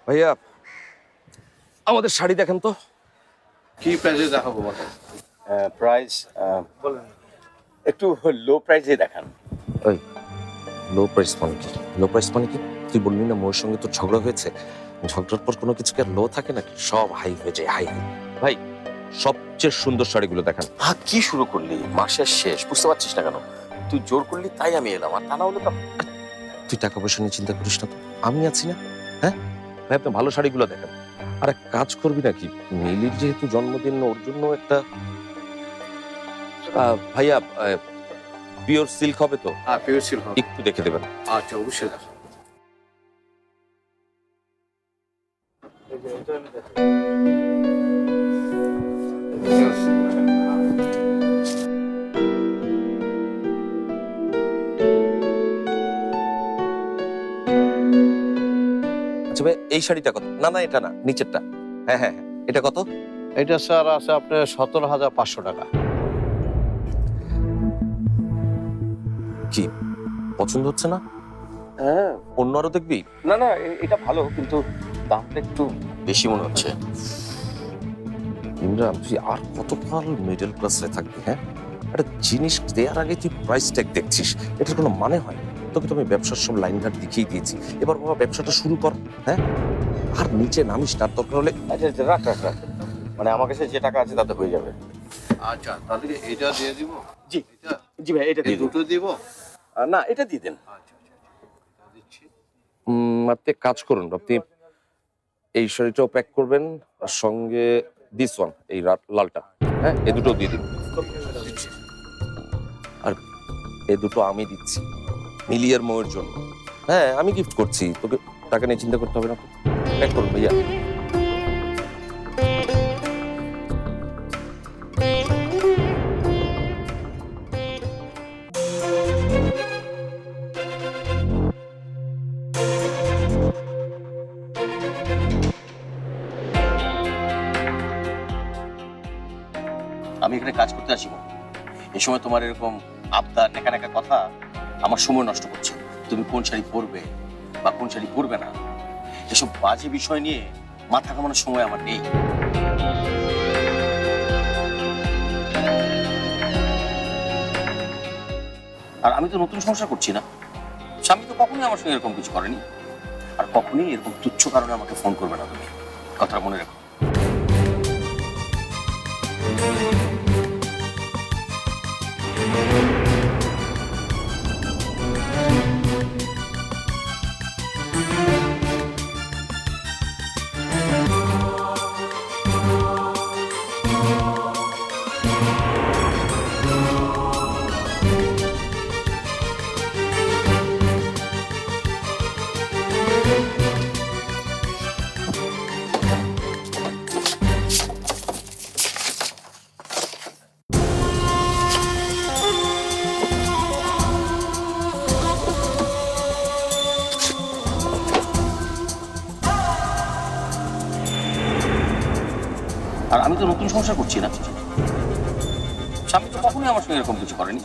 ভাইয়া আমাদের শাড়ি দেখেন তো। কি প্রাইসে দেখাবো বলেন? প্রাইস একটু লো প্রাইসে দেখান। ওই লো প্রাইস মানে কি? লো প্রাইস মানে কি? তুই বললি না মোর সঙ্গে তোর ঝগড়া হয়েছে, ঝগড়ার পর কোনো কিছু কি আর লো থাকে নাকি? সব হাই হয়ে যায়, হাই। ভাই সবচেয়ে সুন্দর শাড়িগুলো দেখান। কি শুরু করলি? মাসের শেষ, বুঝতে পারছিস না কেন? তুই জোর করলি তাই আমি এলাম, আর তা না হলে তো। তুই টাকা পয়সা নিয়ে চিন্তা করিস না তো, আমি আছি না? হ্যাঁ ভাই, আপনি ভালো শাড়িগুলো দেখেন। আর এক কাজ করবি নাকি, মিলির যেহেতু জন্মদিন, ওর জন্য একটা ভাইয়া পিওর সিল্ক হবে তো? হ্যাঁ, পিওর সিল্ক হবে। একটু দেখে দেবেন। আচ্ছা, অবশ্যই দেখাবো। আচ্ছা ভাই, এই শাড়িটা কত? না না, এটা না, নিচেরটা। হ্যাঁ হ্যাঁ হ্যাঁ, এটা কত? এটা স্যার আছে আপনার 17,500 টাকা। কি পছন্দ হচ্ছে না? হ্যাঁ, অন্য আরো দেখবি? না না, এটা ভালো, কিন্তু দামটা একটু বেশি মনে হচ্ছে। ইমরান, তুই আর কতকাল মিডল ক্লাসে থাকবি? হ্যাঁ, একটা জিনিস দেওয়ার আগে তুই প্রাইস ট্যাগ দেখছিস, এটার কোনো মানে হয়? তোকে তো আমি ব্যবসার সব লাইন ঘাট দেখিয়ে দিয়েছি, এবার বাবা ব্যবসাটা শুরু কর। হ্যাঁ, আর নিচে নামিস না, দরকার হলে। আচ্ছা আচ্ছা, রাখ রাখ রাখ, মানে আমার কাছে যে টাকা আছে তাতে হয়ে যাবে। আচ্ছা, তাহলে এটা দিয়ে দিব? জি এটা জি ভাই, এটা এই দিয়ে দিন। দুটো দিব? না, এটা দিয়ে দেন। আচ্ছা আচ্ছা, এটা দিচ্ছি। আপনি এক কাজ করুন, আপনি এই শাড়িটাও প্যাক করবেন, আর সঙ্গে দিস ওয়ান, এই লালটা। হ্যাঁ, এই দুটো দিয়ে দিন। আর এই দুটো আমি দিচ্ছি মিলিয়ার মৌয়ের জন্য। হ্যাঁ, আমি গিফট করছি তোকে, টাকা নিয়ে চিন্তা করতে হবে না। প্যাক করুন ভাইয়া। আমি এখানে কাজ করতে আসি, এই সময় তোমার এরকম আবদার নেকা নেকা কথা আমার সময় নষ্ট করছে। তুমি কোন শাড়ি পরবে বা কোন শাড়ি পরবে না, এসব বাজে বিষয় নিয়ে মাথা ঘামানোর সময় আমার নেই। আর আমি তো নতুন সংসার করছি না, স্বামী তো কখনোই আমার সঙ্গে এরকম কিছু করেনি, আর কখনোই এরকম তুচ্ছ কারণে আমাকে ফোন করবে না তুমি, কথাটা মনে রাখো। আর আমি তো নতুন সংসার করছি না, স্বামী তো কখনোই আমার সঙ্গে এরকম কিছু করেনি।